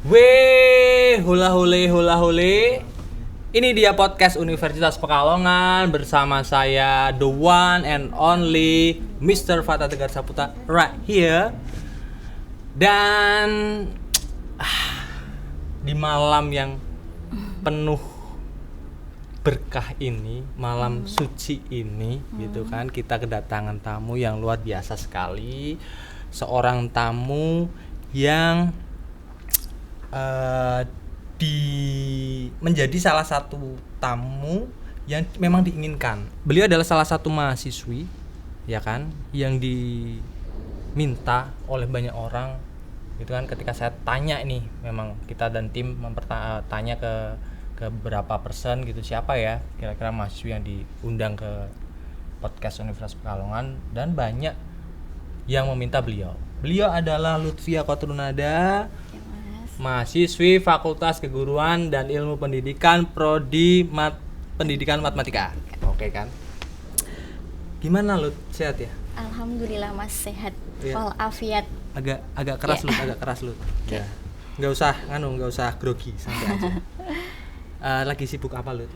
Weh, hula hule. Ini dia podcast Universitas Pekalongan bersama saya the one and only Mr. Fata Tegar Saputra right here. Dan di malam yang penuh berkah ini, malam suci ini gitu kan, kita kedatangan tamu yang luar biasa sekali. Seorang tamu yang menjadi salah satu tamu yang memang diinginkan. Beliau adalah salah satu mahasiswi, ya kan, yang diminta oleh banyak orang, gitu kan. Ketika saya tanya nih, memang kita dan tim tanya ke beberapa person gitu, siapa ya kira-kira mahasiswi yang diundang ke podcast Universitas Pekalongan, dan banyak yang meminta beliau. Beliau adalah Lutfia Kotrunada, mahasiswi Fakultas Keguruan dan Ilmu Pendidikan Prodi Pendidikan Matematika. Oke kan? Gimana Lut? Sehat ya? Alhamdulillah Mas, sehat Ya. walafiat. Agak keras Lut, agak keras Lut. Ya. Enggak usah grogi, santai aja. Lagi sibuk apa Lut?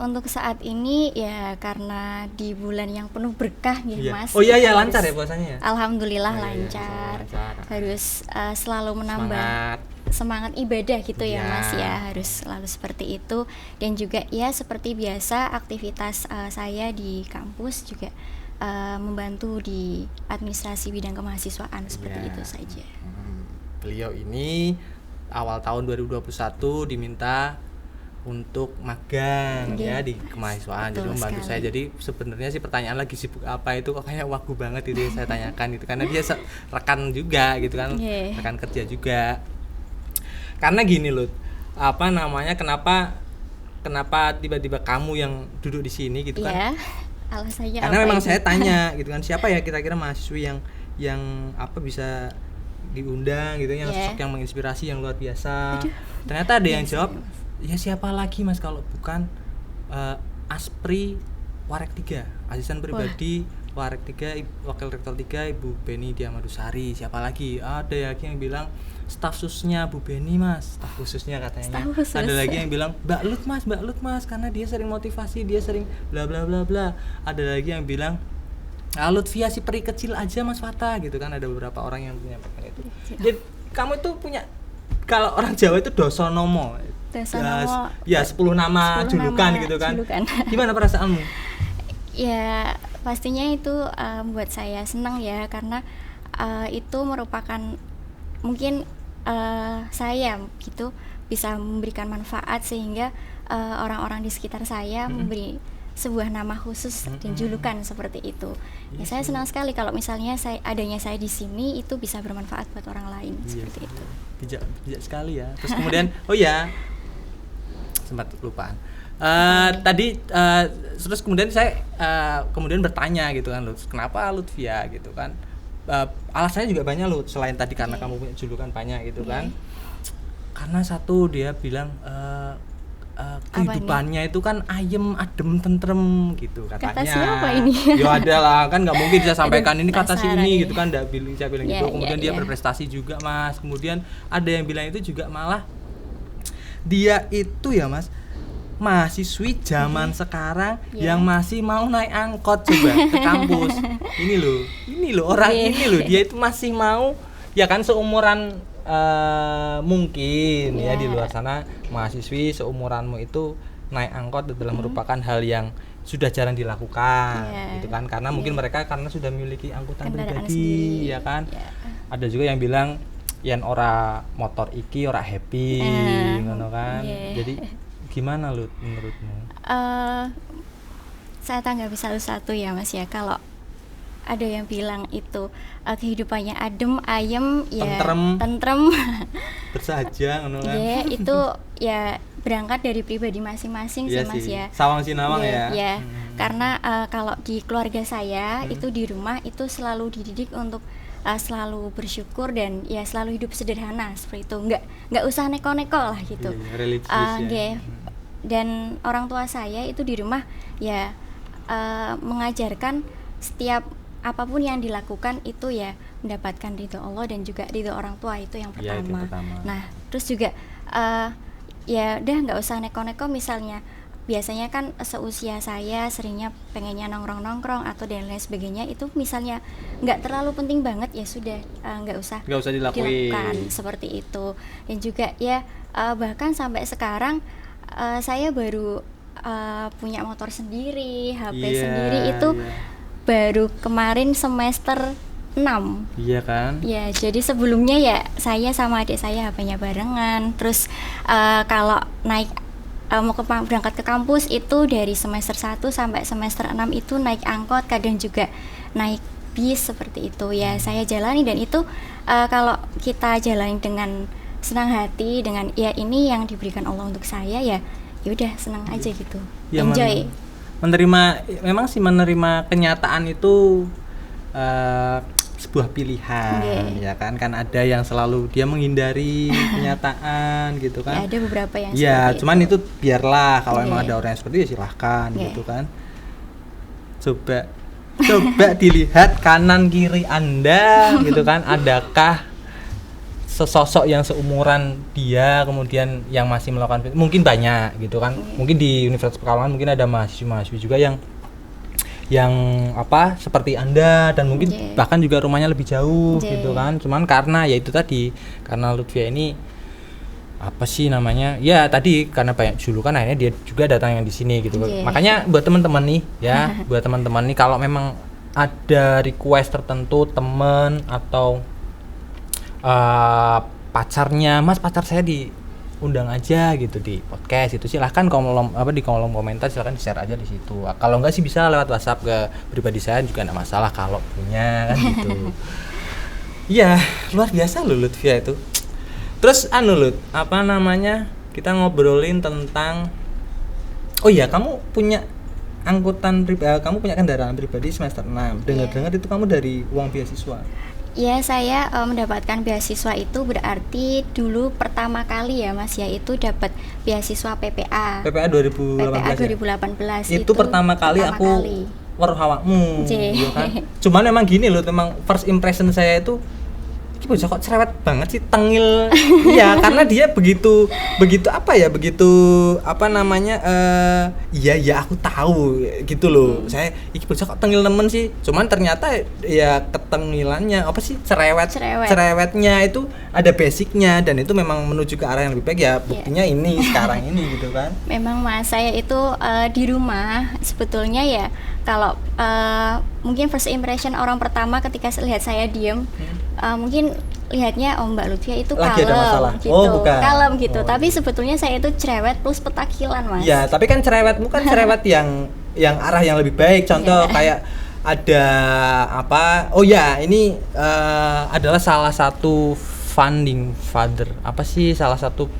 Untuk saat ini ya karena di bulan yang penuh berkah nih Iya. Mas. Oh iya lancar ya puasanya ya? Alhamdulillah Iya, lancar. lancar. Harus selalu menambah semangat ibadah gitu ya Mas ya, harus selalu seperti itu. Dan juga ya seperti biasa aktivitas saya di kampus juga membantu di administrasi bidang kemahasiswaan seperti itu saja. Beliau ini awal tahun 2021 diminta untuk magang ya di kemahasiswaan, jadi membantu saya. Jadi sebenarnya sih pertanyaan lagi sibuk apa itu kok kayak wagu banget itu saya tanyakan itu, karena dia rekan juga gitu kan, rekan kerja juga. Karena gini Lut, kenapa tiba-tiba kamu yang duduk di sini gitu kan? Alasannya Karena apa memang ini? saya tanya gitu kan, siapa ya kira-kira mahasiswi yang bisa diundang gitu, yang sosok yang menginspirasi, yang luar biasa. Ternyata ada yang jawab, ya siapa lagi Mas kalau bukan Aspri Warek 3, asisten pribadi Warek 3, Wakil Rektor 3 Ibu Beni Diamadusari. Siapa lagi? Ada lagi yang bilang staf khususnya Bu Beni Mas, staf khususnya katanya. Ada lagi yang bilang Mbak Lut Mas karena dia sering motivasi, dia sering bla bla bla bla. Ada lagi yang bilang Lutfia si peri kecil aja Mas Fata gitu kan. Ada beberapa orang yang menyampaikan itu. Jadi kamu itu punya, kalau orang Jawa itu dosonomo. Ya 10 nama julukan gitu kan. Gimana perasaanmu? Ya pastinya itu buat saya senang ya, karena itu merupakan mungkin saya gitu bisa memberikan manfaat sehingga orang-orang di sekitar saya memberi sebuah nama khusus dan julukan seperti itu. Ya saya senang sekali kalau misalnya adanya saya di sini itu bisa bermanfaat buat orang lain seperti itu. Bijak sekali ya. Terus kemudian sempat lupaan. Terus kemudian saya kemudian bertanya gitu kan, kenapa Lutfia gitu kan? Alasannya juga banyak Lut, selain tadi karena kamu punya julukan banyak gitu kan. Karena satu, dia bilang kehidupannya itu kan ayem, adem, tentrem gitu katanya. Kata siapa ini? Ya ada lah, kan nggak mungkin bisa sampaikan ini kata si ini gitu kan, saya bilang gitu. Kemudian dia berprestasi juga Mas. Kemudian ada yang bilang itu juga malah dia itu ya Mas, mahasiswi zaman sekarang yang masih mau naik angkot coba ke kampus. Ini loh orang ini loh, dia itu masih mau, ya kan seumuran mungkin ya di luar sana mahasiswi seumuranmu itu naik angkot adalah merupakan hal yang sudah jarang dilakukan gitu kan, karena mungkin mereka karena sudah memiliki angkutan pribadi ya kan. Ada juga yang bilang yen ora motor iki ora happy ngono kan. Jadi gimana Lut menurutmu? Saya tanggapi satu-satu ya Mas ya. Kalau ada yang bilang itu kehidupannya adem, ayem, ya tentrem bersahaja ngono kan. Ya, itu ya berangkat dari pribadi masing-masing sih Mas ya. Sawang sinawang ya. Karena kalau di keluarga saya itu di rumah itu selalu dididik untuk selalu bersyukur dan ya selalu hidup sederhana seperti itu, nggak usah neko-neko lah gitu. Dan orang tua saya itu di rumah ya mengajarkan setiap apapun yang dilakukan itu ya mendapatkan ridho Allah dan juga ridho orang tua, itu yang pertama. Ya, itu pertama. Nah Terus juga ya udah nggak usah neko-neko, misalnya biasanya kan seusia saya seringnya pengennya nongkrong-nongkrong atau dan lain sebagainya, itu misalnya nggak terlalu penting banget ya sudah nggak usah dilakukan seperti itu. Dan juga ya bahkan sampai sekarang saya baru punya motor sendiri, HP sendiri itu baru kemarin semester 6. Iya kan? Ya, jadi sebelumnya ya saya sama adik saya HP-nya barengan. Terus kalau naik mau berangkat ke kampus itu dari semester 1 sampai semester 6 itu naik angkot, kadang juga naik bis seperti itu. Ya, saya jalani, dan itu kalau kita jalani dengan senang hati, dengan ya ini yang diberikan Allah untuk saya, ya udah senang aja gitu. Ya, enjoy. Memang sih menerima kenyataan itu sebuah pilihan, ya kan ada yang selalu dia menghindari kenyataan gitu kan. Ya, ada beberapa yang ya cuman itu biarlah, kalau emang ada orang yang seperti itu ya silahkan gitu kan. Coba dilihat kanan kiri Anda gitu kan, adakah sesosok yang seumuran dia kemudian yang masih melakukan, mungkin banyak gitu kan. Mungkin di Universitas Pekalongan mungkin ada mahasiswa juga yang seperti Anda, dan mungkin bahkan juga rumahnya lebih jauh gitu kan. Cuman karena ya itu tadi, karena Lutfia ini ya tadi karena banyak julukan, akhirnya dia juga datang yang di sini gitu. Makanya buat teman-teman nih ya, buat teman-teman nih kalau memang ada request tertentu teman atau pacarnya, Mas pacar saya diundang aja gitu di podcast itu, silahkan di kolom komentar silahkan di share aja di situ. Kalau enggak sih bisa lewat WhatsApp ke pribadi saya juga enggak masalah kalau punya kan gitu. Iya, luar biasa loh Lutfia itu. Terus Lut, kita ngobrolin tentang kamu punya angkutan pribadi, kamu punya kendaraan pribadi semester 6. Dengar-dengar itu kamu dari uang beasiswa. Ya, saya mendapatkan beasiswa itu berarti dulu pertama kali ya Mas ya, itu dapat beasiswa PPA 2018 itu pertama kali aku weruh awakmu ya kan. Cuman memang gini loh, memang first impression saya itu bocah kok cerewet banget sih, tengil. Iya, karena dia begitu iya aku tahu gitu loh. Saya iki bocah kok tengil nemen sih. Cuman ternyata ya ketengilannya cerewetnya itu ada basicnya, dan itu memang menuju ke arah yang lebih baik ya. Buktinya ini sekarang ini gitu kan. Memang Mas, saya itu di rumah sebetulnya ya, kalau mungkin first impression orang pertama ketika lihat saya diem, mungkin lihatnya Mbak Lutfia itu kalem gitu, kalem gitu. Tapi sebetulnya saya itu cerewet plus petakilan Mas. Ya, tapi kan cerewetmu kan cerewet yang arah yang lebih baik. Contoh kayak ada ini adalah salah satu founding father, salah satu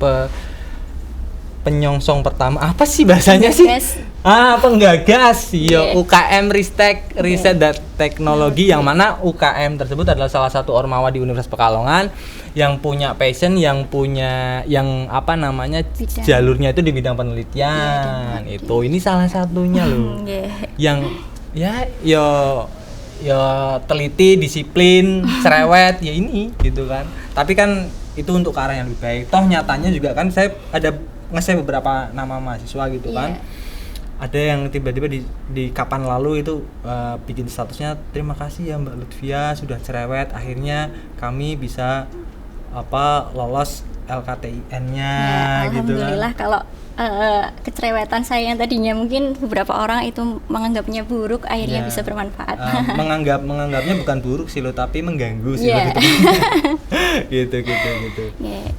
penyongsong pertama, bahasanya sih? Penggagas. UKM Riset dan Teknologi, yang mana UKM tersebut adalah salah satu ormawa di Universitas Pekalongan yang punya passion, yang jalurnya itu di bidang penelitian. Ini salah satunya loh. Yang teliti, disiplin, cerewet, ya ini gitu kan. Tapi kan itu untuk ke arah yang lebih baik. Toh nyatanya juga kan saya ada nge-save beberapa nama mahasiswa gitu kan. Ada yang tiba-tiba di kapan lalu itu bikin statusnya, terima kasih ya Mbak Lutfia sudah cerewet, akhirnya kami bisa lolos LKTIN-nya gitu kan. Alhamdulillah. Kalau kecerewetan saya yang tadinya mungkin beberapa orang itu menganggapnya buruk, akhirnya bisa bermanfaat. Menganggapnya bukan buruk sih lo, tapi mengganggu sih gitu.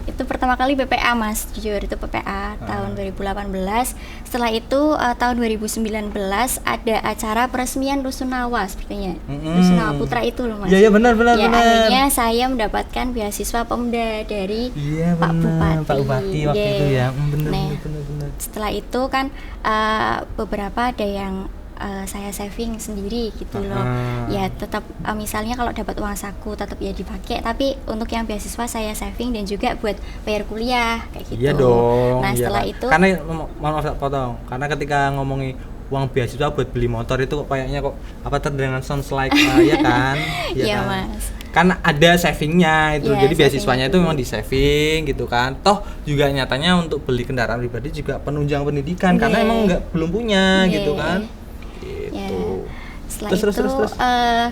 Itu pertama kali PPA Mas, jujur itu PPA tahun 2018. Setelah itu tahun 2019 ada acara peresmian Rusunawa sepertinya. Rusunawa Putra itu loh Mas. Iya benar. Akhirnya saya mendapatkan beasiswa Pemda dari Pak Bupati waktu itu ya. Benar. Setelah itu kan beberapa ada yang saya saving sendiri gitu loh. Ya tetap misalnya kalau dapat uang saku tetap ya dipakai, tapi untuk yang beasiswa saya saving dan juga buat bayar kuliah kayak gitu. Iya dong. Nah, setelah itu karena maaf potong, karena ketika ngomongi uang beasiswa buat beli motor itu kayaknya kok terdengar sounds like ya kan? Iya Mas. kan ada savingnya itu. Iya, Jadi beasiswanya itu saving memang di saving gitu kan. Toh juga nyatanya untuk beli kendaraan pribadi juga penunjang pendidikan karena Iya. emang belum punya Iya. gitu kan. Ya. Gitu. Setelah Terus.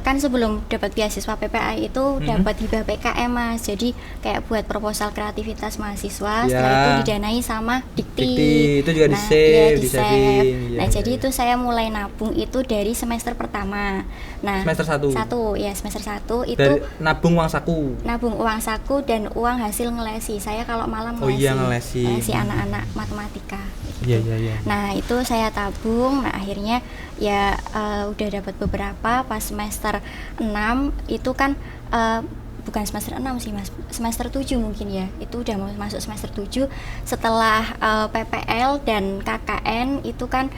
kan sebelum dapat beasiswa PPA itu dapat hibah PKM Mas. Jadi kayak buat proposal kreativitas mahasiswa. Setelah Ya. itu didanai sama Dikti. Dikti, itu juga Nah, di-save, iya, di-saving. di-save. Iya, Nah, iya, jadi iya. itu saya mulai nabung itu dari semester pertama. Nah, Semester 1. Ya, semester 1 itu Dari nabung uang saku. nabung uang saku dan uang hasil ngelesi. Saya kalau malam Oh iya, ngelesi. anak-anak matematika. Iya, iya. Nah itu saya tabung. Nah akhirnya ya udah dapat beberapa. Pas semester 6 itu kan bukan semester 6 sih Mas, semester 7 mungkin ya. Itu udah mau masuk semester 7 setelah PPL dan KKN itu kan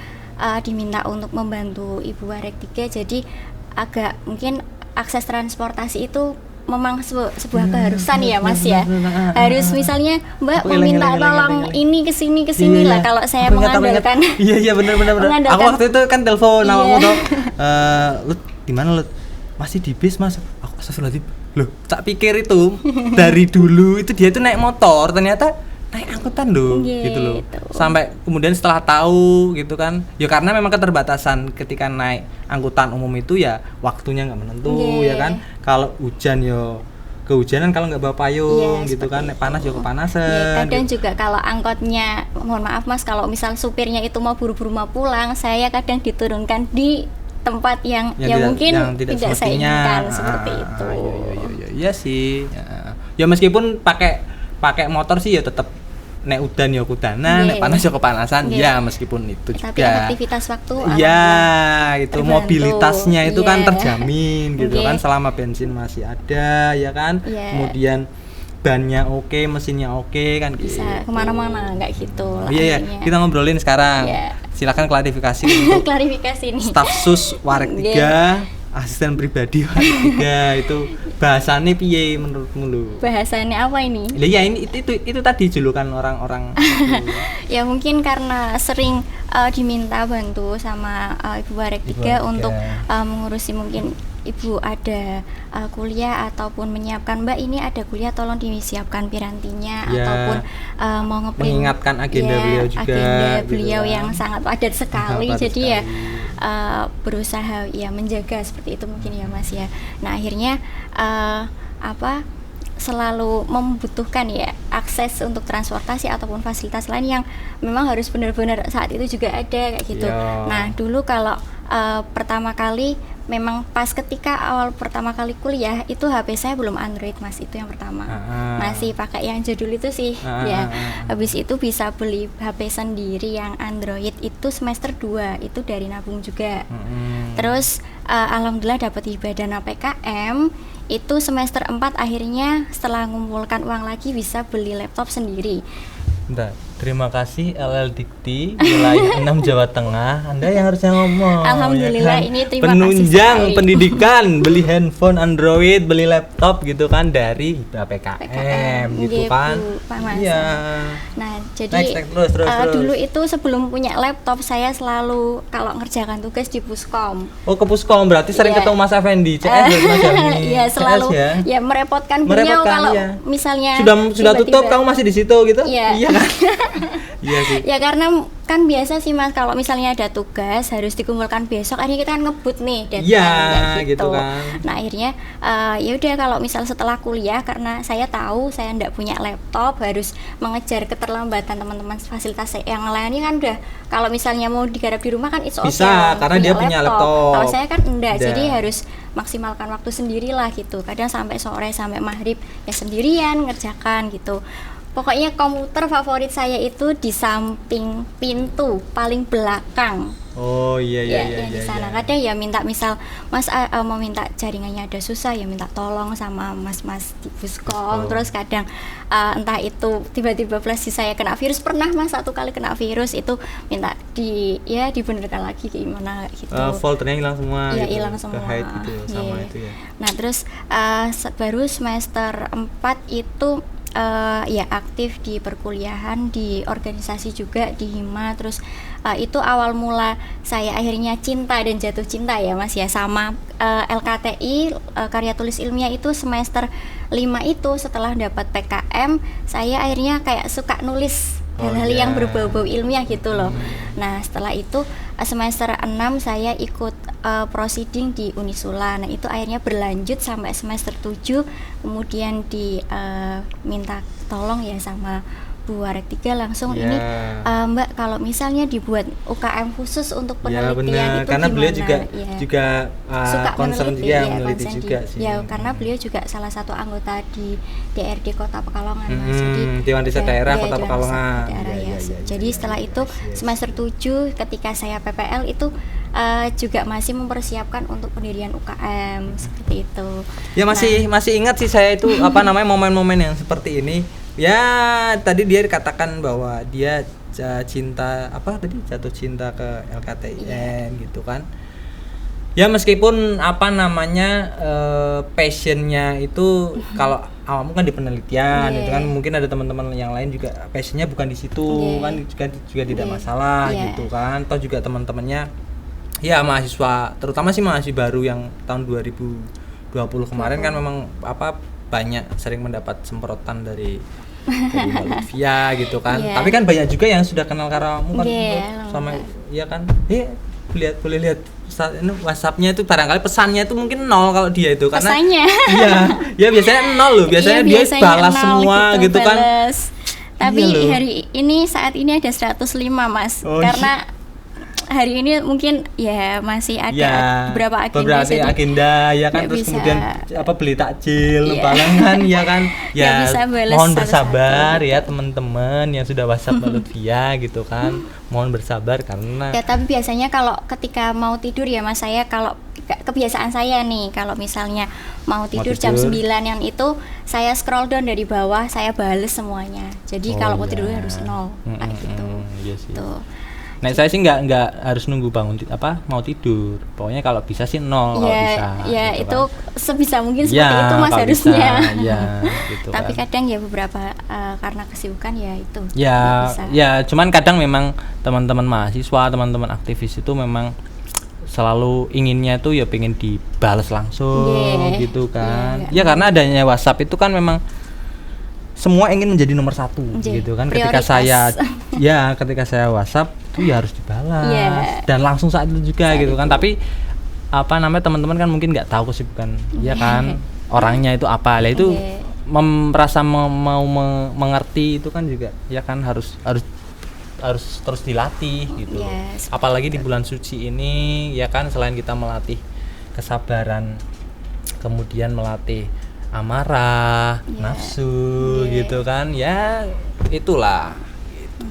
diminta untuk membantu Ibu Warek 3. Jadi agak mungkin akses transportasi itu memang sebuah keharusan ya Mas ya. Harus misalnya Mbak Aku meminta eleng, tolong eleng. ini kesini lah kalau saya Aku ingat. mengandalkan. Iya benar. Aku Mengandalkan- waktu itu kan telepon Iya. awakmu tuh. Lut, gimana Lut? Masih di bis Mas. Aku astagfirullahaladzim. Loh, tak pikir itu dari dulu itu dia tuh naik motor, ternyata naik angkutan loh, gitu loh. Sampai kemudian setelah tahu gitu kan, ya karena memang keterbatasan ketika naik angkutan umum itu ya waktunya nggak menentu ya kan. Kalau hujan ya kehujanan, kalau nggak bawa payung gitu kan, naik panas ya kepanasan. Kadang gitu. juga kalau angkotnya, mohon maaf Mas, kalau misal supirnya itu mau buru-buru mau pulang, saya kadang diturunkan di tempat yang mungkin yang tidak saya semestinya. inginkan seperti itu. Iya sih. Ya meskipun pakai motor sih ya tetap nek udan ya kudanan, nek panas ya kepanasan. Ya meskipun itu juga. Tapi efektivitas waktu iya, itu terbantu. Mobilitasnya itu kan Iya. terjamin gitu kan selama bensin masih ada ya kan. Kemudian bannya oke, mesinnya oke kan bisa gitu. kemana-mana nggak gitu lah Iya, intinya. kita ngobrolin sekarang. Silakan klarifikasi untuk klarifikasi nih. staf sus Warek 3, asisten pribadi Warek 3 itu bahasannya piye menurutmu lu? Bahasannya apa ini? Lah ya ini itu tadi julukan orang-orang. Ya mungkin karena sering diminta bantu sama Ibu Warek 3 untuk mengurusi mungkin Ibu ada kuliah ataupun menyiapkan Mbak ini ada kuliah tolong disiapkan pirantinya ataupun mau ngeprint mengingatkan agenda beliau juga. Agenda gitu beliau kan. yang sangat padat sekali Padat jadi sekali. ya berusaha ya menjaga seperti itu mungkin ya Mas ya. Nah akhirnya selalu membutuhkan ya akses untuk transportasi ataupun fasilitas lain yang memang harus benar-benar saat itu juga ada kayak gitu. Nah dulu kalau pertama kali memang pas ketika awal pertama kali kuliah itu HP saya belum Android Mas, itu yang pertama. Masih pakai yang jadul itu sih ya. Habis itu bisa beli HP sendiri yang Android itu semester 2 itu dari nabung juga. Terus alhamdulillah dapat hibah dana PKM itu semester 4 akhirnya setelah mengumpulkan uang lagi bisa beli laptop sendiri. Bentar, terima kasih LL Dikti wilayah 6 Jawa Tengah. Anda yang harusnya ngomong. Alhamdulillah ya kan? ini terima penunjang kasih sekali. pendidikan, beli handphone Android, beli laptop gitu kan dari hibah PKM gitu kan. Iya. Nah, jadi terus. dulu itu sebelum punya laptop saya selalu kalau ngerjakan tugas di Puskom. Oh, ke Puskom berarti sering ketemu Mas Effendi, CS berarti Mas Effendi. Iya, selalu CS ya merepotkan beliau kalau misalnya sudah tutup kamu masih di situ gitu. Iya. Iya sih. Ya karena kan biasa sih Mas kalau misalnya ada tugas harus dikumpulkan besok, akhirnya kita kan ngebut nih deadline kayak gitu kan. Nah akhirnya ya udah kalau misal setelah kuliah karena saya tahu saya nggak punya laptop harus mengejar keterlambatan teman-teman fasilitas yang lainnya kan udah kalau misalnya mau digarap di rumah kan it's okay bisa karena dia punya laptop. Kalau saya kan enggak, jadi harus maksimalkan waktu sendirilah gitu. Kadang sampai sore sampai maghrib ya sendirian ngerjakan gitu. Pokoknya komputer favorit saya itu di samping pintu paling belakang. Oh iya di sana. Kadang ya minta misal Mas mau minta jaringannya ada susah ya minta tolong sama mas-mas di Puskom. Terus kadang entah itu tiba-tiba flash di saya kena virus, pernah Mas satu kali kena virus itu minta dibenarkan lagi gimana gitu. Foldernya hilang semua. Iya gitu. hilang semua. Ke-hide gitu ya, sama itu ya. Nah terus baru semester 4 itu ya aktif di perkuliahan, di organisasi juga di Hima. Terus itu awal mula saya akhirnya cinta dan jatuh cinta ya Mas ya sama LKTI, karya tulis ilmiah itu semester 5 itu. Setelah dapat PKM saya akhirnya kayak suka nulis hal-hal yang berbau-bau ilmiah gitu loh. Nah setelah itu semester 6 saya ikut proceeding di Unisula. Nah itu akhirnya berlanjut sampai semester 7, kemudian minta tolong ya sama Bu Warek 3 langsung ini Mbak kalau misalnya dibuat UKM khusus untuk penelitian itu karena gimana? beliau juga suka concern meneliti juga sih. Ya karena beliau juga salah satu anggota di DRD Kota Pekalongan Mas. Jadi Dewan Riset Daerah Kota Dewan Pekalongan. Riset Daerah, Jadi setelah itu semester 7 ketika saya PPL itu juga masih mempersiapkan untuk pendirian UKM seperti itu. Ya masih ingat sih saya itu momen-momen yang seperti ini. Ya tadi dia dikatakan bahwa dia jatuh cinta ke LKTIN gitu kan. Ya meskipun passionnya itu kalau awalnya kan di penelitian itu kan, mungkin ada teman-teman yang lain juga passionnya bukan di situ kan, juga tidak masalah gitu kan. Toh juga teman-temannya ya mahasiswa, terutama sih mahasiswa baru yang tahun 2020 kemarin kan memang banyak sering mendapat semprotan dari Mbak Lutfia gitu kan. Tapi kan banyak juga yang sudah kenal kamu kan sama iya kan. Boleh lihat WhatsApp-nya itu barangkali pesannya itu mungkin 0 kalau dia itu karena pesannya. ya biasanya 0 loh. Biasanya dia balas semua gitu kan. Tapi hari ini saat ini ada 105 Mas. Karena hari ini mungkin ya masih ada beberapa agenda ya kan, terus kemudian beli takjil lebaran ya kan. Ya mohon bersabar ya teman-teman yang sudah WhatsApp Mbak Lutfia gitu kan. Mohon bersabar karena ya tapi biasanya kalau ketika mau tidur ya Mas, saya kalau kebiasaan saya nih kalau misalnya mau tidur jam 9 yang itu saya scroll down dari bawah, saya bales semuanya. Jadi kalau mau tidur harus 0 kayak gitu. Tuh. Nah saya sih nggak harus nunggu bangun mau tidur, pokoknya kalau bisa sih 0 kalau bisa. Ya gitu itu kan. Sebisa mungkin seperti itu Mas harusnya. Gitu tapi kan. kadang ya beberapa karena kesibukan ya itu. Ya cuman kadang memang teman-teman mahasiswa, teman-teman aktivis itu memang selalu inginnya tuh ya pengen dibales langsung gitu kan. Ya karena adanya WhatsApp itu kan memang semua ingin menjadi nomor 1 gitu kan. Ketika saya WhatsApp itu ya harus dibalas dan langsung saat itu juga gitu kan. Tapi teman-teman kan mungkin nggak tahu kesibukan ya kan orangnya itu apa lah itu merasa mau mengerti itu kan juga ya kan harus terus dilatih gitu. Apalagi di bulan suci ini ya kan, selain kita melatih kesabaran, kemudian melatih amarah, nafsu gitu kan. Ya itulah gitu.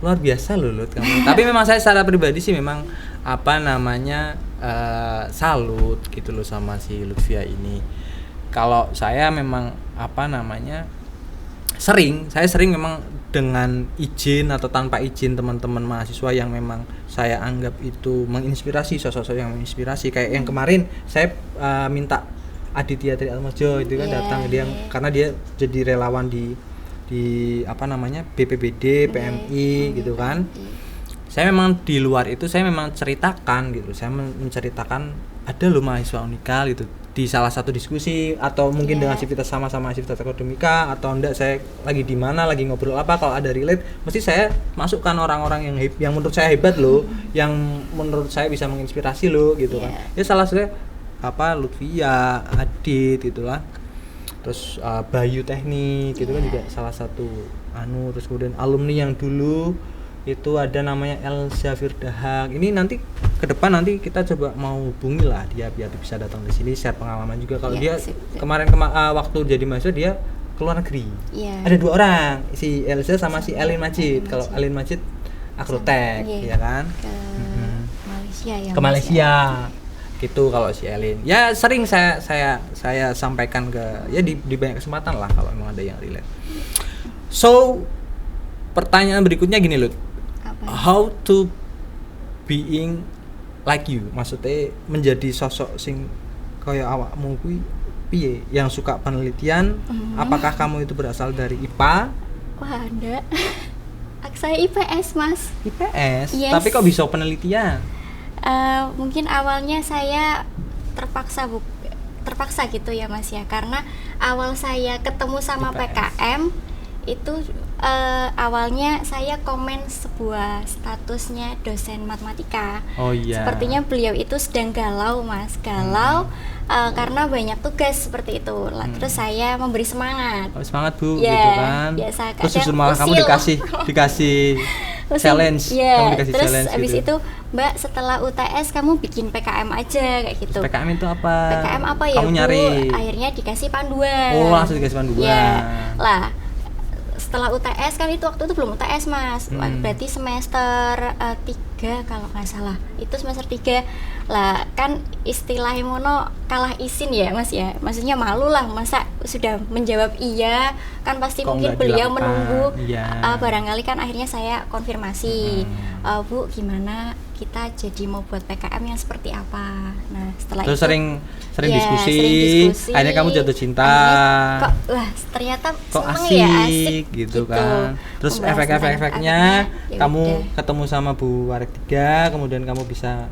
Luar biasa loh Lut kamu. Tapi memang saya secara pribadi sih memang salut gitu loh sama si Lutfia ini. Kalau saya memang saya sering memang dengan izin atau tanpa izin teman-teman mahasiswa yang memang saya anggap itu menginspirasi, sosok-sosok yang menginspirasi. Kayak yang kemarin saya minta Aditya Tri Atmojo itu kan datang dia karena dia jadi relawan di BPBD, PMI gitu kan. Saya memang di luar itu saya memang ceritakan gitu. Saya menceritakan ada loh mahasiswa Unikal gitu di salah satu diskusi atau mungkin dengan aktivitas sama-sama aktivitas akademika atau enggak saya lagi di mana lagi ngobrol apa, kalau ada relate mesti saya masukkan orang-orang yang menurut saya hebat loh, yang menurut saya bisa menginspirasi loh gitu kan. Ya salah satunya Lutfia, Adit gitulah. Terus Bayu Teknik gitu kan juga salah satu terus kemudian alumni yang dulu itu ada namanya Elza Firdahak. Ini nanti ke depan nanti kita coba mau hubungi lah dia biar bisa datang di sini share pengalaman juga. Kalau dia kemarin waktu jadi mahasiswa dia ke luar negeri. Ada 2 orang, si Elza sama si Elin Majid. Kalau Elin Majid Agrotek ya kan ke Malaysia gitu. Kalau si Elin ya sering saya sampaikan ke di banyak kesempatan lah kalau memang ada yang relate. So pertanyaan berikutnya gini Lut, how to being like you, maksudnya menjadi sosok sing kaya awakmu kuwi piye? Yang suka penelitian, apakah kamu itu berasal dari IPA? Wah, enggak. Saya IPS, Mas. IPS? Yes. Tapi kok bisa penelitian? Mungkin awalnya saya terpaksa gitu ya, Mas ya, karena awal saya ketemu sama IPS. PKM itu awalnya saya komen sebuah statusnya dosen matematika. Oh iya. Sepertinya beliau itu sedang galau, Mas, karena banyak tugas seperti itu. Terus saya memberi semangat. Oh, semangat Bu, Ya, gitu kan. biasa, Terus kadang justru malah kamu usil. dikasih challenge. Ya, Kamu dikasih terus challenge abis gitu. itu, Mbak, setelah UTS kamu bikin PKM aja kayak gitu. PKM itu apa? PKM apa ya, Kamu Bu? nyari. Akhirnya dikasih panduan. Oh, langsung dikasih panduan. Ya, lah setelah UTS kan itu waktu itu belum UTS, Mas. Berarti semester 3 kalau nggak salah. Itu semester 3. Lah kan istilahnya mono kalah isin ya, Mas ya. Maksudnya malu lah, masa sudah menjawab iya kan pasti Kok mungkin nggak beliau dilakukan? menunggu. Iya. Barangkali kan akhirnya saya konfirmasi, Bu, gimana kita jadi mau buat PKM yang seperti apa. Nah, setelah Terus itu sering ya, diskusi, sering diskusi. akhirnya kamu jatuh cinta. Akhirnya kok wah ternyata Kok seneng asik, ya, asik gitu kan. Terus Membahas efek-efeknya tentang ya kamu udah. ketemu sama Bu Warek 3, kemudian kamu bisa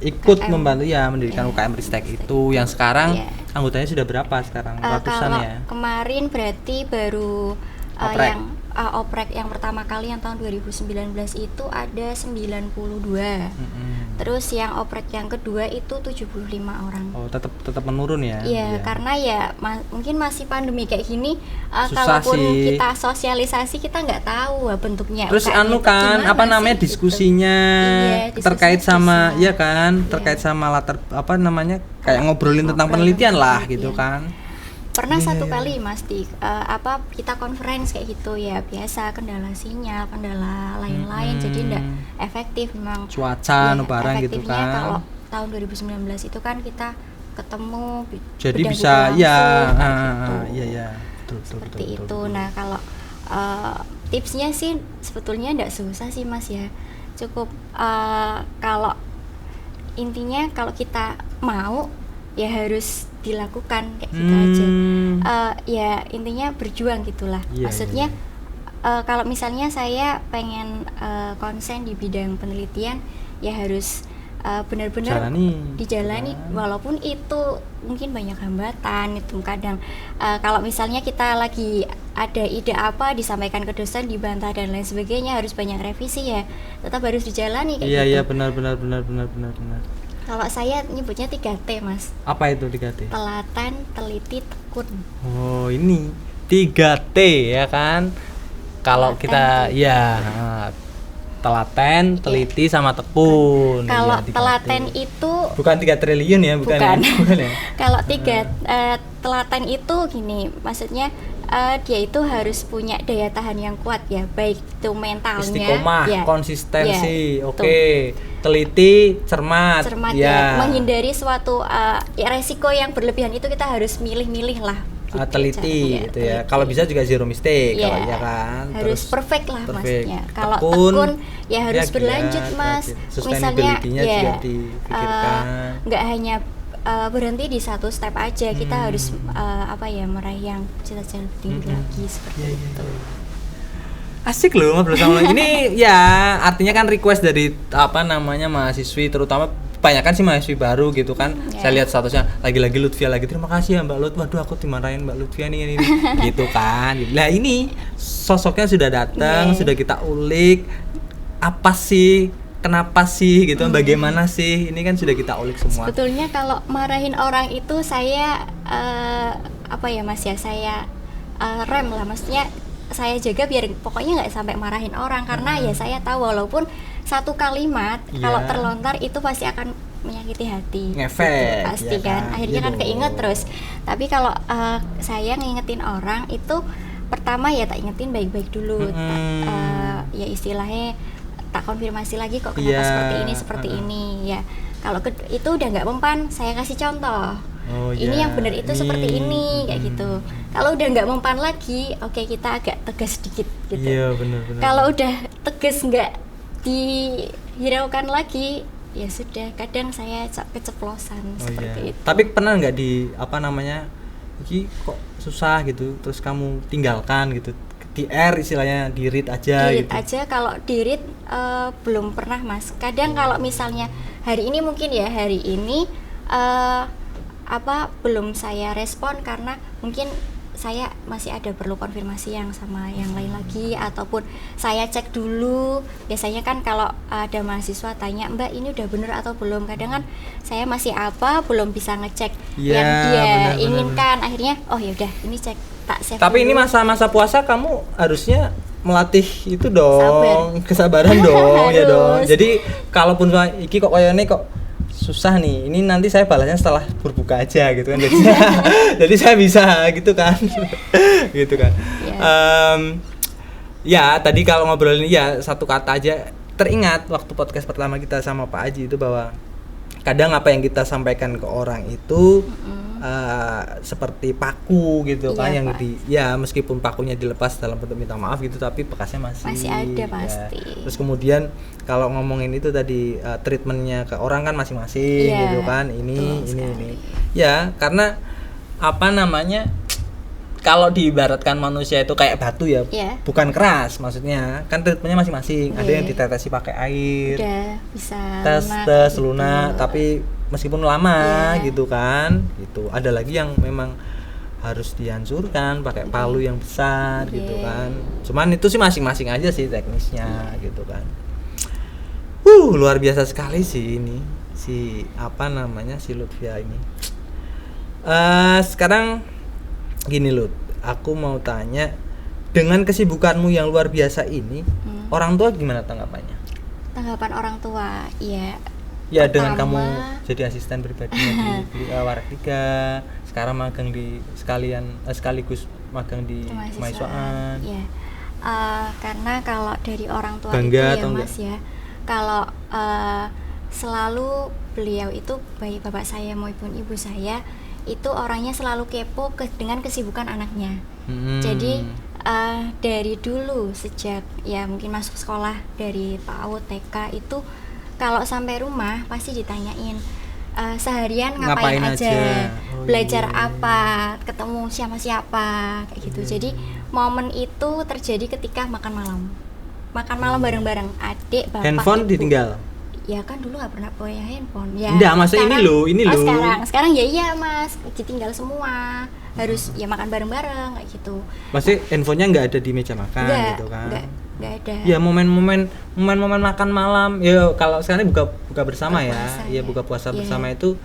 ikut UKM. membantu ya mendirikan Ya, UKM Ristek itu yang sekarang Ya. anggotanya sudah berapa sekarang? Ratusan kalau ya? kemarin berarti baru Oprek. yang oprek yang pertama kali yang tahun 2019 itu ada 92. Terus yang oprek yang kedua itu 75 orang. Oh, tetap menurun ya? Iya, karena ya mungkin masih pandemi kayak gini, Susah kalaupun sih. kita sosialisasi kita nggak tahu bentuknya. Terus UKM anu itu kan gimana apa sih, namanya gitu. diskusinya Iya, diskusinya terkait sama bisa. iya kan Iya. terkait sama latar apa namanya kayak ngobrolin tentang Ngobrol penelitian tentang lah penelitian. gitu kan. Pernah Iya, satu iya. kali, Mas, kita conference kayak gitu ya, biasa kendala sinyal, kendala lain-lain, jadi enggak efektif memang. Cuaca Ya, anu barang gitu efektifnya kan. Kalau tahun 2019 itu kan kita ketemu Jadi bedah bisa buku ya langsung, kayak gitu. iya betul Seperti betul, itu. betul. Nah, kalau tipsnya sih sebetulnya enggak susah sih, Mas ya. Cukup kalau intinya kalau kita mau ya harus dilakukan kayak gitu aja. Ya intinya berjuang gitulah. Iya, Maksudnya iya. kalau misalnya saya pengen konsen di bidang penelitian ya harus benar-benar dijalani, walaupun itu mungkin banyak hambatan itu kadang kalau misalnya kita lagi ada ide apa disampaikan ke dosen dibantah dan lain sebagainya, harus banyak revisi ya, tetap harus dijalani kayak gitu. Iya benar. Kalau saya nyebutnya 3T, Mas. Apa itu 3T? Telaten, teliti, tekun. Oh, ini 3T ya kan. Kalau Telaten, kita teliti. ya telaten, teliti sama tekun. Kalau Iya, 3T. telaten itu bukan 3 triliun ya, bukan. bukan. Ya? Bukan ya? Kalau telaten itu gini, maksudnya dia itu harus punya daya tahan yang kuat ya, baik itu mentalnya, Istiqomah, ya, konsistensi, ya, oke. Teliti, cermat ya, menghindari suatu resiko yang berlebihan itu kita harus milih-milih lah. Gitu teliti caranya, gitu ya. teliti. Kalau bisa juga zero mistake Ya, kalau ya kan. harus Terus perfect lah maksudnya. Kalau tekun, tekun ya harus ya, berlanjut, giat, Mas. rajin. Misalnya Sustainability-nya ya juga dipikirkan. nggak hanya berhenti di satu step aja, kita harus meraih yang cita-cita lebih tinggi lagi seperti itu. Asik loh ngobrol sama lo. Ini ya artinya kan request dari mahasiswi, terutama kebanyakan sih mahasiswi baru gitu kan. Saya lihat statusnya lagi-lagi Lutfia lagi, terima kasih ya Mbak Lut, waduh aku dimarahin Mbak Lutfia nih gitu kan. Nah ini sosoknya sudah datang, sudah kita ulik apa sih, kenapa sih gitu, bagaimana sih, ini kan sudah kita ulik semua. Sebetulnya kalau marahin orang itu saya Mas ya, saya rem lah, maksudnya saya jaga biar pokoknya nggak sampai marahin orang, karena ya saya tahu walaupun satu kalimat kalau terlontar itu pasti akan menyakiti hati, ngefek gitu, pasti ya kan akhirnya kan keinget terus. Tapi kalau saya ngingetin orang itu pertama ya tak ingetin baik-baik dulu, ya istilahnya tak konfirmasi lagi kok kenapa seperti ini ya. Kalau itu udah nggak mempan, saya kasih contoh. Ini yang benar itu seperti ini kayak gitu. Kalau udah nggak mempan lagi, oke, kita agak tegas sedikit gitu. Iya benar. Kalau udah tegas nggak dihiraukan lagi, ya sudah, kadang saya keceplosan seperti itu. Tapi pernah nggak di apa namanya, ini kok susah gitu, terus kamu tinggalkan gitu, di R istilahnya, di read aja Di read gitu. aja, kalau di read belum pernah Mas. Kadang kalau misalnya hari ini mungkin ya, hari ini belum saya respon karena mungkin saya masih ada perlu konfirmasi yang sama yang lain lagi, ataupun saya cek dulu. Biasanya kan kalau ada mahasiswa tanya, Mbak ini udah bener atau belum, kadang kan saya masih belum bisa ngecek yang dia inginkan. Akhirnya oh ya udah, ini cek, tak save Tapi dulu. ini masa-masa puasa kamu harusnya melatih itu dong, kesabaran dong. Ya dong. Jadi kalaupun iki kok kayaknya kok susah nih, ini nanti saya balasnya setelah berbuka aja gitu kan. Jadi saya bisa gitu kan. Gitu kan. Ya tadi kalau ngobrolin ya satu kata aja, teringat waktu podcast pertama kita sama Pak Aji itu, bahwa kadang apa yang kita sampaikan ke orang itu seperti paku gitu kan, yang meskipun pakunya dilepas dalam bentuk minta maaf gitu, tapi bekasnya masih ada pasti. Terus kemudian kalau ngomongin itu tadi treatmentnya ke orang kan masing-masing gitu kan, ini ya, karena apa namanya, kalau diibaratkan manusia itu kayak batu ya, bukan keras, maksudnya kan treatmentnya masing-masing. Ada yang ditetesi pakai air, udah bisa tes lunak, tapi meskipun lama gitu kan, gitu. Ada lagi yang memang harus dihancurkan pakai palu yang besar gitu kan. Cuman itu sih masing-masing aja sih teknisnya gitu kan. Luar biasa sekali sih ini, si Lutfia ini. Sekarang gini Lut, aku mau tanya, dengan kesibukanmu yang luar biasa ini, orang tua gimana tanggapannya? Tanggapan orang tua, ya dengan kamu jadi asisten pribadinya di Warak 3, sekarang magang di sekaligus magang di mahasiswaan. Karena kalau dari orang tua bangga itu ya Mas ya, kalau selalu beliau itu, baik bapak saya maupun ibu saya itu orangnya selalu kepo dengan kesibukan anaknya. Jadi dari dulu, sejak ya mungkin masuk sekolah dari PAUD, TK itu, kalau sampai rumah pasti ditanyain seharian ngapain aja, belajar apa, ketemu siapa kayak gitu. Jadi momen itu terjadi ketika makan malam bareng-bareng adik, bapak, handphone ibu. Ditinggal? Ya kan dulu nggak pernah punya handphone ya. Enggak, masa ini loh. Sekarang ya iya Mas, ditinggal semua, harus ya makan bareng-bareng kayak gitu. Pasti handphonenya nggak ada di meja makan gitu kan? Nggak ada. Ya momen-momen makan malam, ya kalau sekarang buka bersama buka puasa bersama itu,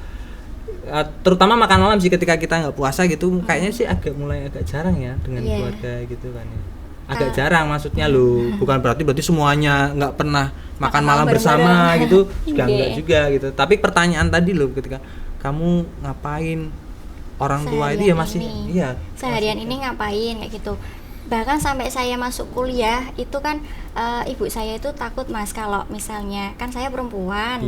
terutama makan malam sih, ketika kita nggak puasa gitu, kayaknya sih mulai agak jarang ya dengan keluarga gitu kan ya. Agak jarang maksudnya loh, bukan berarti semuanya nggak pernah makan malam bersama gitu, juga enggak juga gitu. Tapi pertanyaan tadi loh, ketika kamu ngapain, orang tua itu ya masih seharian ini ngapain kayak gitu. Bahkan sampai saya masuk kuliah itu kan ibu saya itu takut Mas, kalau misalnya kan saya perempuan,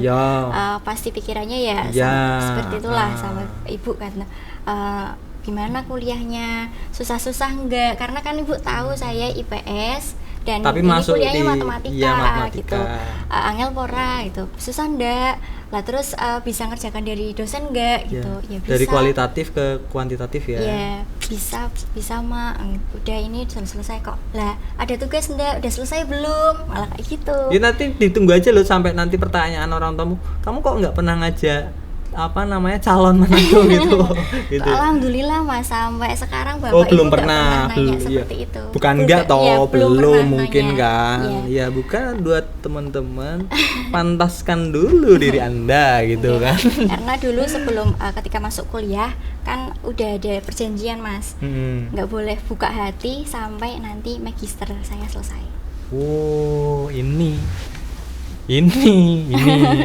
pasti pikirannya seperti itulah sama ibu kan. Gimana kuliahnya, susah-susah enggak, karena kan ibu tahu saya IPS dan tapi ini di kuliahnya matematika. Gitu, angel pora gitu, susah enggak lah, terus bisa ngerjakan dari dosen enggak gitu, ya bisa. Dari kualitatif ke kuantitatif ya bisa mak, udah ini sudah selesai kok, lah ada tugas enggak, udah selesai belum, malah kayak gitu. Ya nanti ditunggu aja loh sampai nanti pertanyaan orang tamu, kamu kok nggak pernah ngajak calon menantu gitu. Alhamdulillah Mas, sampai sekarang bapak belum ibu pernah nanya seperti itu. Bukan enggak toh, belum mungkin nanya. Kan. Ya bukan, buat teman-teman pantaskan dulu diri Anda gitu kan. Karena dulu sebelum ketika masuk kuliah kan udah ada perjanjian Mas. Nggak boleh buka hati sampai nanti magister saya selesai. Ini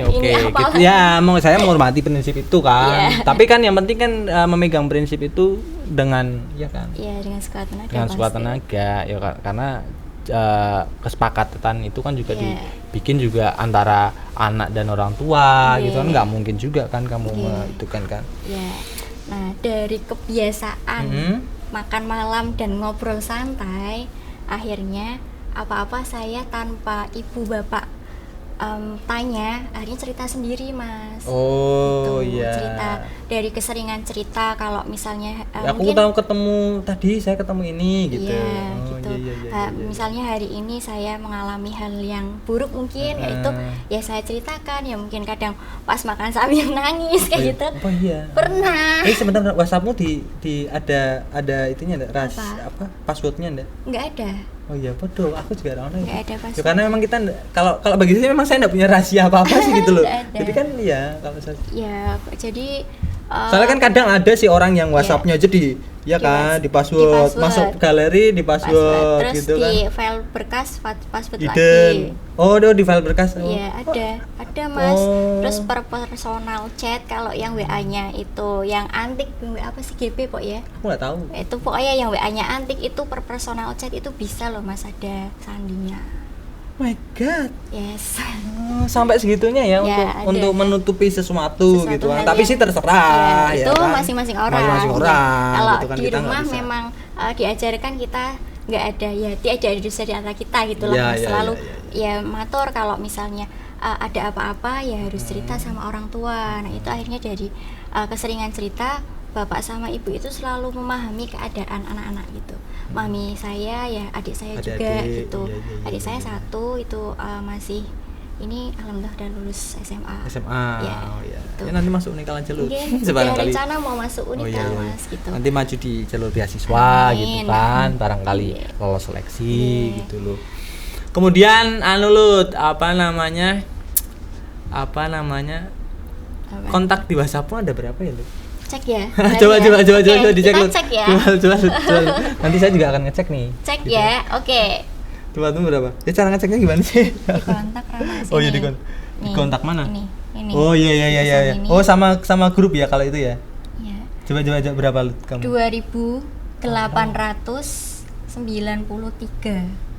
oke gitu ya, saya menghormati prinsip itu kan. Tapi kan yang penting kan memegang prinsip itu dengan dengan sekuat tenaga ya, karena kesepakatan itu kan juga dibikin juga antara anak dan orang tua gitu kan, nggak mungkin juga kan kamu itu kan. Nah dari kebiasaan makan malam dan ngobrol santai, akhirnya apa-apa saya tanpa ibu bapak tanya, akhirnya cerita sendiri Mas. Oh Gitu, iya. cerita dari keseringan cerita kalau misalnya Aku mungkin tahu tadi saya ketemu ini gitu. iya, Oh gitu. iya. Misalnya hari ini saya mengalami hal yang buruk mungkin, yaitu ya saya ceritakan, ya mungkin kadang pas makan sambil nangis kayak gitu. Oh iya. Pernah. Sebentar, WhatsAppmu di ada itunya enggak? Apa? Passwordnya enggak? Nggak ada. Oh iya, bodoh. Aku juga orang Nggak ada ya, password. karena memang kita kalau bagi saya memang saya enggak punya rahasia apa-apa sih gitu loh. Nggak ada. Jadi kan ya kalau saya Ya, jadi soalnya kan kadang ada sih orang yang WhatsApp-nya aja di Di password, password. masuk galeri di password terus gitu kan. di file berkas password Hidden. lagi. Oh, di file berkas. Oh. Iya, ada Mas. Oh. Terus per personal chat kalau yang WA-nya itu yang antik, WA apa sih, GP pok ya? Aku nggak tahu. Itu pokoknya yang WA-nya antik itu per personal chat itu bisa loh Mas, ada sandinya. Oh my god. Yes. Sampai segitunya ya, Ya, untuk ada. menutupi sesuatu gitu kan. hal Tapi yang- sih terserah ya, ya itu kan? masing-masing orang. Masing-masing Ya. orang Kalau gitu kan, di kita nggak rumah bisa. memang diajarkan kita nggak ada ya, tidak ada di antara kita gitu loh Ya, Mas. ya, Selalu ya. ya matur kalau misalnya ada apa-apa ya harus cerita sama orang tua. Nah, itu akhirnya dari keseringan cerita, bapak sama ibu itu selalu memahami keadaan anak-anak gitu. Mami saya ya, adik saya juga Adik-adik, gitu. iya, iya, Adik iya, saya iya. satu itu masih ini alhamdulillah udah lulus SMA. SMA. Ya, Oh iya. gitu. Ya, nanti masuk Unikal aja lu. Mungkin Sebarang ada kali. rencana mau masuk Unikal Mas gitu. Nanti maju di jalur beasiswa Amin. gitu kan, barangkali Iya. lolos seleksi Iya. gitu loh. Kemudian Lut, apa namanya? Apa? Kontak di WhatsAppmu ada berapa ya, Lut? Cek ya. coba Oke, dicek kita Lut. cek ya. Coba. Nanti saya juga akan ngecek nih. Cek Gitu. ya. Oke. Coba tunggu berapa? Ya cara ngeceknya gimana sih? Di kontak Ramas. Oh iya, ini. di Nih, kontak mana? Ini. Oh iya. Tulisan ini. Oh sama grup ya kalau itu ya. Ya. Coba berapa Lut kamu? 2893.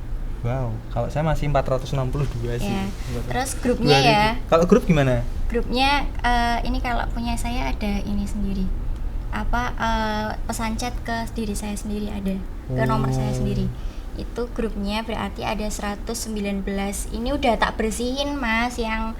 Wow, kalau saya masih 462 sih. Ya. Terus grupnya ya. Kalau grup gimana? Grupnya ini kalau punya saya ada ini sendiri. Pesan chat ke diri saya sendiri ada, ke nomor saya sendiri. Itu grupnya berarti ada 119. Ini udah tak bersihin Mas, yang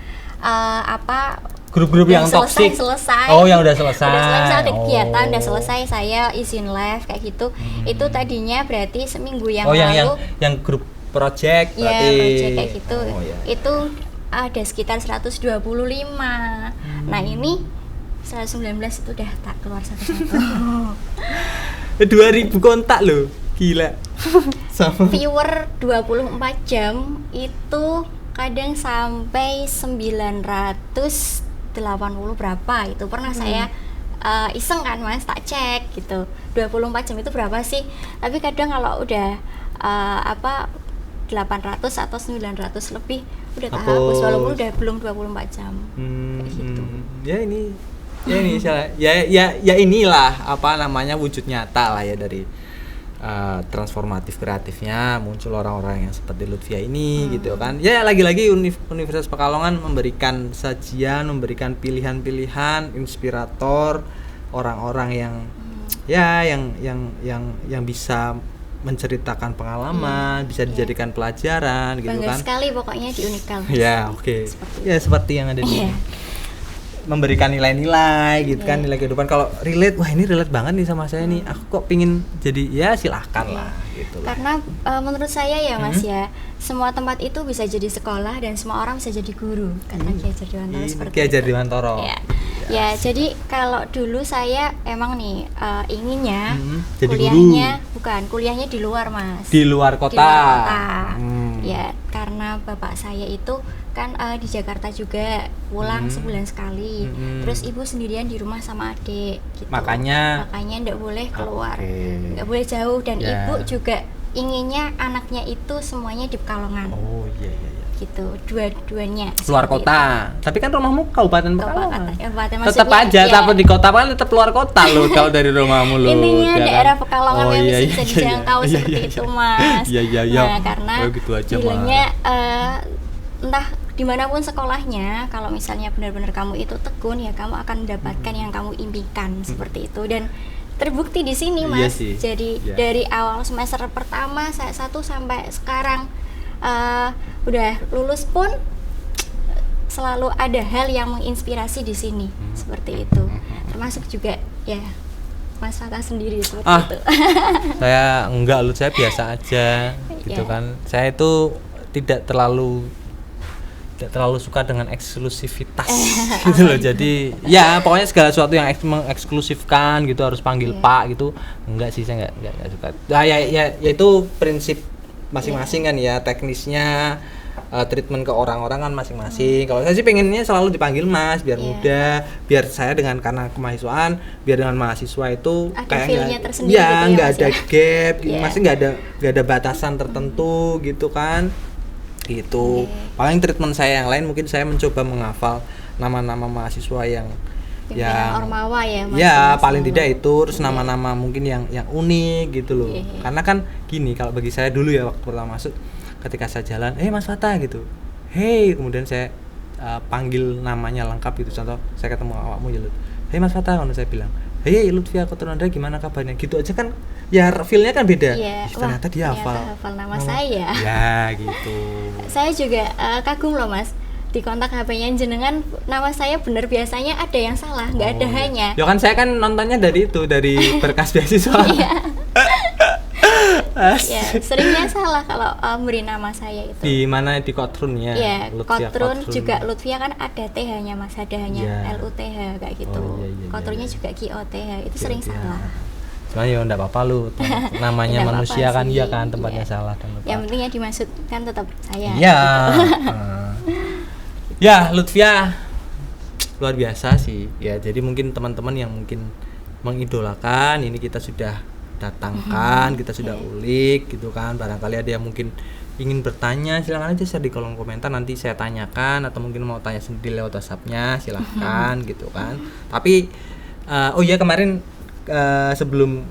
Grup-grup yang toksik. selesai. Oh, yang udah selesai. Udah selesai, ada kegiatan, udah Oh. selesai, saya izin live kayak gitu. Itu tadinya berarti seminggu yang Oh, lalu. yang grup project Ya, berarti. project kayak gitu. Oh, iya. Itu ada sekitar 125. Nah, ini 119 itu udah tak keluar satu-satu. 2000 kontak loh. Gila. Sama. Viewer 24 jam itu kadang sampai 980 berapa itu pernah saya iseng kan Mas, tak cek gitu 24 jam itu berapa sih, tapi kadang kalau udah 800 atau 900 lebih udah tak hapus walaupun udah belum 24 jam. Kayak gitu. Ya ini inilah apa namanya wujud nyata lah ya dari transformatif kreatifnya, muncul orang-orang yang seperti Lutfia ini gitu kan. Ya lagi-lagi Universitas Pekalongan memberikan sajian, memberikan pilihan-pilihan inspirator, orang-orang yang yang bisa menceritakan pengalaman, bisa dijadikan pelajaran gitu Bangga kan. sekali pokoknya di Unikal. Ya, oke. Ya seperti yang ada di memberikan nilai-nilai gitu kan, nilai kehidupan. Kalau relate, wah ini relate banget nih sama saya nih. Aku kok pingin jadi, ya silahkan lah gitu lah. Karena menurut saya ya Mas ya, semua tempat itu bisa jadi sekolah dan semua orang bisa jadi guru, kata Ki Hajar Dewantara seperti Ki Hajar itu. Dewantara. Ya, jadi kalau dulu saya emang nih inginnya jadi kuliahnya di luar Mas. Di luar kota. Di luar kota. Ya, karena bapak saya itu kan di Jakarta juga pulang sebulan sekali. Terus ibu sendirian di rumah sama adik gitu. Makanya nggak boleh keluar, nggak boleh jauh, dan ibu juga inginnya anaknya itu semuanya di Pekalongan. Oh iya. Gitu, dua-duanya Luar seperti kota. itu. Tapi kan rumahmu Kabupaten Pekalongan. Kabupaten, Tetap maksudnya, aja, ya, tapi di kota kan tetap luar kota loh kalau dari rumahmu loh. intinya ya daerah kan? Pekalongan yang bisa dijangkau seperti itu Mas. Iya. Nah, karena gitu aja, bilangnya entah dimanapun sekolahnya, kalau misalnya benar-benar kamu itu tekun ya kamu akan mendapatkan yang kamu impikan seperti itu, dan terbukti di sini Mas. Iya sih. Jadi dari awal semester pertama saya 1 sampai sekarang udah lulus pun selalu ada hal yang menginspirasi di sini seperti itu. Termasuk juga ya Mas Fatah sendiri seperti itu. Saya enggak, lu saya biasa aja gitu kan. Saya itu tidak terlalu suka dengan eksklusivitas gitu loh. Jadi ya pokoknya segala sesuatu yang mengeksklusifkan gitu harus panggil Pak gitu, enggak sih, saya enggak suka. Nah, ya itu prinsip masing-masing kan ya, teknisnya treatment ke orang-orang kan masing-masing. Kalau saya sih pengennya selalu dipanggil Mas biar mudah, biar saya karena kemahasiswaan, biar dengan mahasiswa itu ada kayak nggak ada gap, masih nggak ada batasan tertentu gitu kan. Gitu. Paling treatment saya yang lain mungkin saya mencoba menghafal nama-nama mahasiswa yang ormawa ya Mas. Ya, paling tidak itu, terus nama-nama mungkin yang unik gitu loh. Karena kan gini, kalau bagi saya dulu ya waktu pertama masuk, ketika saya jalan, Mas Fatah gitu. Kemudian saya panggil namanya lengkap gitu. Contoh, saya ketemu awakmu ya Lut. Mas Fatah, kalau saya bilang, Lutfia Kotoranda, gimana kabarnya? Gitu aja kan, ya feel-nya kan beda. Ternyata dia hafal nama saya. Ya gitu. Saya juga kagum loh Mas. Di kontak HP-nya jenengan nama saya bener, biasanya ada yang salah, nggak ada hanya. Ya kan saya kan nontonnya dari berkas beasiswa. Ya, seringnya salah kalau beri nama saya itu. Di mana, di Kotrun ya? Iya, Kotrun juga Lutfia kan ada TH-nya Mas, ada hanya LUTH kayak gitu. Kotrunnya juga QOTH, itu sering salah. Cuma ya enggak apa-apa lu, namanya manusia kan, iya kan, tempatnya salah dan lupa. Yang penting yang dimaksud kan tetap saya. Iya. Ya, Lutfia luar biasa sih. Ya, jadi mungkin teman-teman yang mungkin mengidolakan, ini kita sudah datangkan, kita sudah ulik gitu kan. Barangkali ada yang mungkin ingin bertanya, silakan aja share di kolom komentar, nanti saya tanyakan, atau mungkin mau tanya sendiri lewat WhatsApp-nya, silakan gitu kan. Tapi kemarin sebelum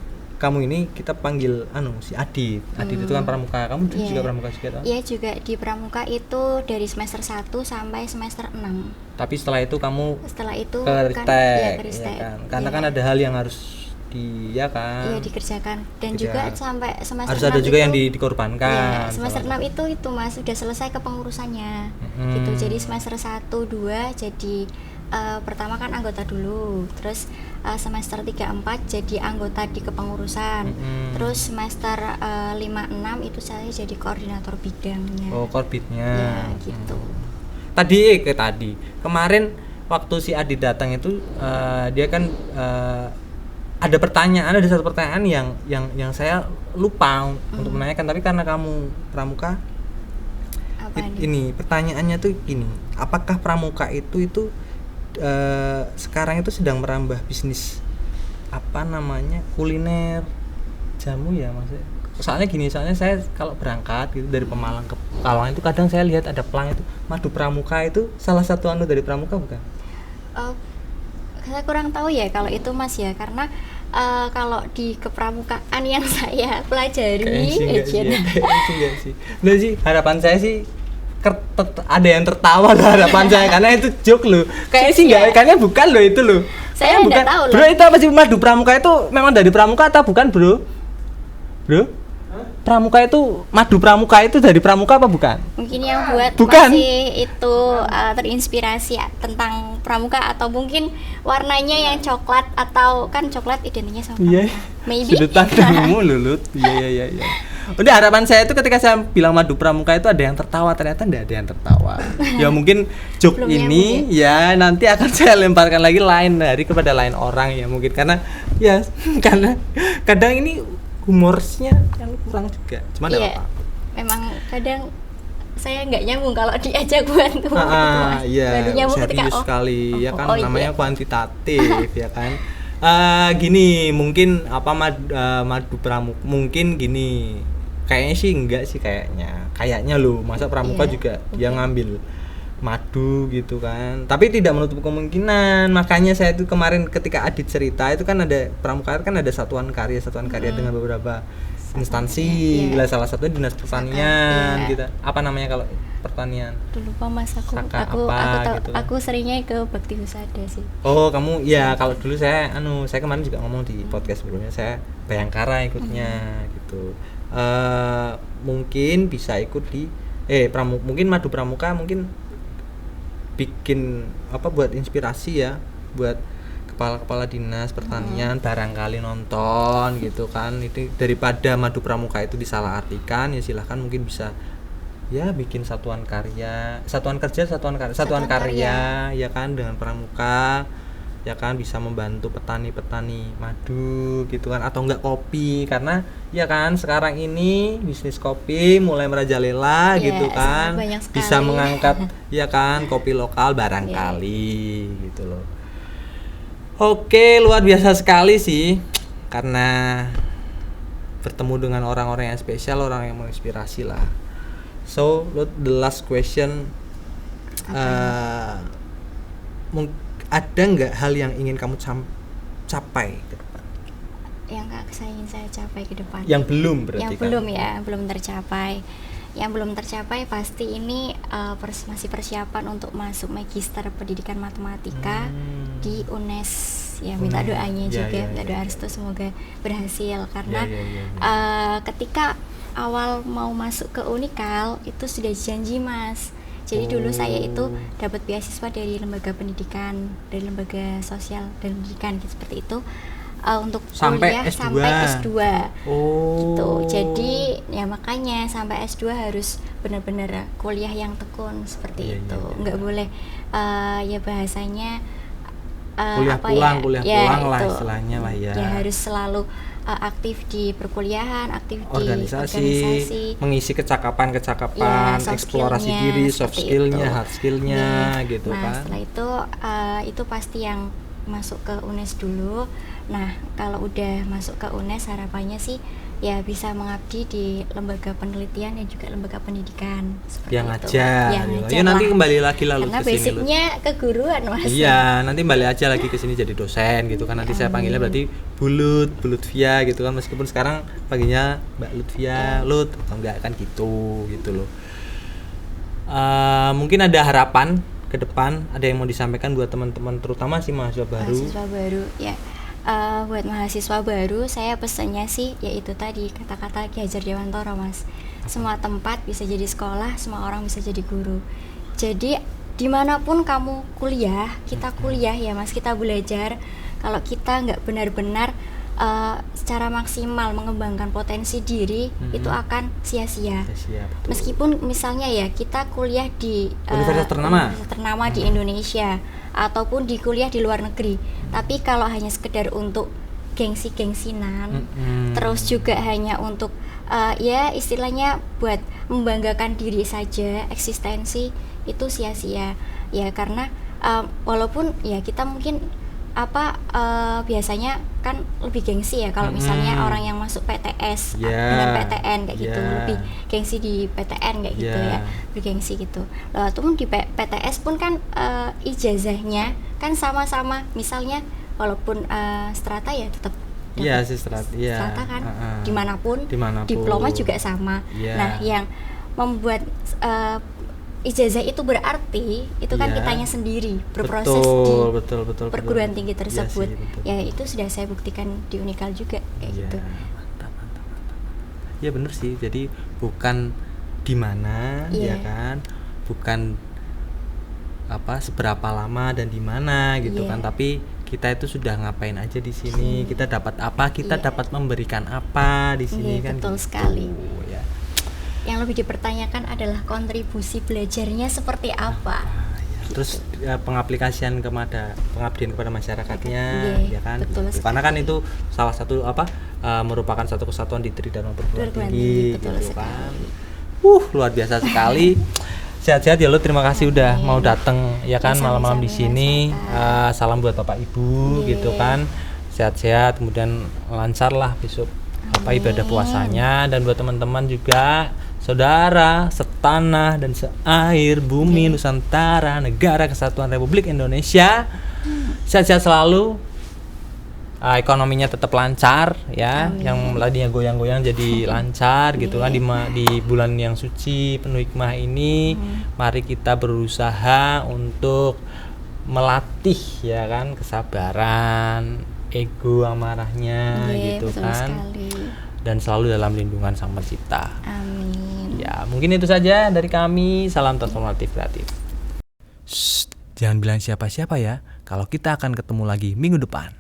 kamu ini kita panggil si Adit. Adit itu kan pramuka. Kamu juga pramuka juga? Iya, juga di pramuka itu dari semester 1 sampai semester 6. Tapi setelah itu kamu ke Ristek. Kan? Karena kan ada hal yang harus dikerjakan, dan juga sampai semester harus 6 ada juga yang dikorbankan. Semester 6 itu Mas sudah selesai kepengurusannya. Gitu. Jadi semester 1 2 jadi pertama kan anggota dulu, terus semester 3-4 jadi anggota di kepengurusan, terus semester 5-6 itu saya jadi koordinator bidangnya. Korbitnya. Ya gitu. Tadi kemarin waktu si Adi datang itu dia kan ada satu pertanyaan yang saya lupa untuk menanyakan, tapi karena kamu pramuka, ini pertanyaannya tuh gini, apakah pramuka itu sekarang itu sedang merambah bisnis kuliner jamu ya maksudnya? Soalnya saya kalau berangkat gitu dari Pemalang ke Kalawang itu kadang saya lihat ada pelang itu madu pramuka, itu salah satu dari pramuka bukan? Saya kurang tahu ya kalau itu Mas ya, karena kalau di kepramukaan yang saya pelajari enggak sih. Nah sih, harapan saya sih ada yang tertawa loh, harapan saya, karena itu joke loh. Kayaknya sih enggak, kayaknya bukan loh itu loh. Saya enggak tahu loh. Bro, itu apa sih madu pramuka itu memang dari pramuka atau bukan, Bro? Pramuka itu, madu pramuka itu dari pramuka apa bukan? Mungkin yang buat masih itu terinspirasi tentang pramuka, atau mungkin warnanya yang coklat, atau kan coklat identiknya sama pramuka. Maybe. Sudut pandangmu Lulut. Iya. Udah, harapan saya itu ketika saya bilang madu pramuka itu ada yang tertawa, ternyata enggak ada yang tertawa. Ya mungkin joke ini ya nanti akan saya lemparkan lagi lain hari kepada lain orang ya mungkin, karena kadang ini humorsnya yang kurang juga. Cuma enggak apa-apa. Memang kadang saya nggak nyambung kalau diajak buat iya, serius sekali ya kan, namanya kuantitatif ya kan. Gini, mungkin madu pramuka mungkin gini. Kayaknya sih enggak sih, kayaknya loh, masa pramuka juga dia ngambil madu gitu kan. Tapi tidak menutup kemungkinan. Makanya saya itu kemarin ketika Adit cerita itu kan ada pramuka kan ada satuan karya dengan beberapa instansi. Salah satunya Dinas Pertanian gitu. Apa namanya kalau pertanian? Lupa Mas, aku seringnya ke Bakti Husada sih. Oh, kamu ya, kalau dulu saya kemarin juga ngomong di podcast sebelumnya, saya Bayangkara ikutnya gitu. Mungkin bisa ikut di mungkin madu pramuka mungkin bikin buat inspirasi ya buat kepala-kepala dinas pertanian barangkali nonton gitu kan. Itu daripada Madu Pramuka itu disalahartikan, ya silahkan mungkin bisa ya bikin satuan karya ya kan dengan pramuka ya kan, bisa membantu petani-petani madu gitu kan, atau enggak kopi, karena ya kan sekarang ini bisnis kopi mulai merajalela gitu kan, bisa mengangkat ya kan kopi lokal barangkali gitu loh. Oke, luar biasa sekali sih, karena bertemu dengan orang-orang yang spesial, orang yang menginspirasi lah. So, the last question, ada nggak hal yang ingin kamu capai ke depan? Yang ingin saya capai ke depan? Yang belum berarti yang kan? belum tercapai. Yang belum tercapai pasti ini masih persiapan untuk masuk magister pendidikan matematika di UNES. Ya minta doanya juga, minta doa restu semoga berhasil, karena ketika awal mau masuk ke Unikal itu sudah janji Mas. Jadi dulu saya itu dapat beasiswa dari lembaga pendidikan, dari lembaga sosial dan pendidikan gitu, seperti itu, untuk kuliah sampai S2. Gitu. Jadi ya makanya sampai S2 harus benar-benar kuliah yang tekun seperti itu. Nggak boleh ya bahasanya kuliah pulang lah istilahnya lah ya. Ya harus selalu aktif di perkuliahan, aktif organisasi, di organisasi, mengisi kecakapan, eksplorasi diri, soft skillnya, hard skillnya gitu kan. Setelah itu pasti yang masuk ke UNES dulu. Nah kalau udah masuk ke UNES harapannya sih ya bisa mengabdi di lembaga penelitian dan juga lembaga pendidikan yang aja. Ya nanti kembali lagi lalu karena ke sini. Karena basicnya keguruan Mas. Iya, nanti balik aja lagi ke sini jadi dosen gitu kan. Nanti saya panggilnya berarti Bu Lutfia gitu kan, meskipun sekarang panggilnya Mbak Lutfia, Lut atau enggak kan gitu loh. Mungkin ada harapan ke depan, ada yang mau disampaikan buat teman-teman terutama si mahasiswa baru ya. Buat mahasiswa baru saya pesannya sih yaitu tadi kata-kata Ki Hajar Dewantara Mas. Semua tempat bisa jadi sekolah, semua orang bisa jadi guru. Jadi dimanapun kamu kuliah, kita kuliah ya Mas, kita belajar. Kalau kita nggak benar-benar secara maksimal mengembangkan potensi diri, itu akan sia-sia. Meskipun misalnya ya kita kuliah di universitas ternama di Indonesia ataupun di kuliah di luar negeri, tapi kalau hanya sekedar untuk gengsi-gengsinan, terus juga hanya untuk ya istilahnya buat membanggakan diri saja, eksistensi, itu sia-sia ya, karena walaupun ya kita mungkin biasanya kan lebih gengsi ya kalau misalnya orang yang masuk PTS dengan PTN kayak gitu, lebih gengsi di PTN kayak gitu ya, bergengsi gitu. Lalu tuh di PTS pun kan ijazahnya kan sama-sama, misalnya walaupun strata ya tetap strata kan, dimanapun diploma juga sama. Nah yang membuat ijazah itu berarti itu kan kitanya sendiri berproses betul, perguruan tinggi tersebut. Ya itu sudah saya buktikan di Unikal juga kayak gitu. Mantap. Ya bener sih, jadi bukan di mana ya kan, bukan seberapa lama dan di mana gitu kan, tapi kita itu sudah ngapain aja di sini, kita dapat apa, kita dapat memberikan apa di sini kan. Betul sekali. Ya. Yang lebih dipertanyakan adalah kontribusi belajarnya seperti apa. Terus pengaplikasian pengabdian kepada masyarakatnya, ya kan. Karena kan itu salah satu merupakan satu kesatuan diri dalam perguruan tinggi, gitu kan. Luar biasa sekali. Sehat-sehat ya lo, terima kasih udah mau datang ya kan malam-malam di sini. Salam buat Bapak Ibu gitu kan. Sehat-sehat, kemudian lancar lah besok ibadah puasanya, dan buat teman-teman juga, saudara setanah dan seair bumi Nusantara, Negara Kesatuan Republik Indonesia, sehat-sehat selalu, ekonominya tetap lancar ya. Amin. Yang tadinya goyang-goyang jadi lancar gitu kan di bulan yang suci penuh hikmah ini. Mari kita berusaha untuk melatih ya kan kesabaran, ego amarahnya gitu kan, dan selalu dalam lindungan Sang Pencipta. Amin. Ya mungkin itu saja dari kami. Salam transformatif kreatif. Shh, jangan bilang siapa-siapa ya, kalau kita akan ketemu lagi minggu depan.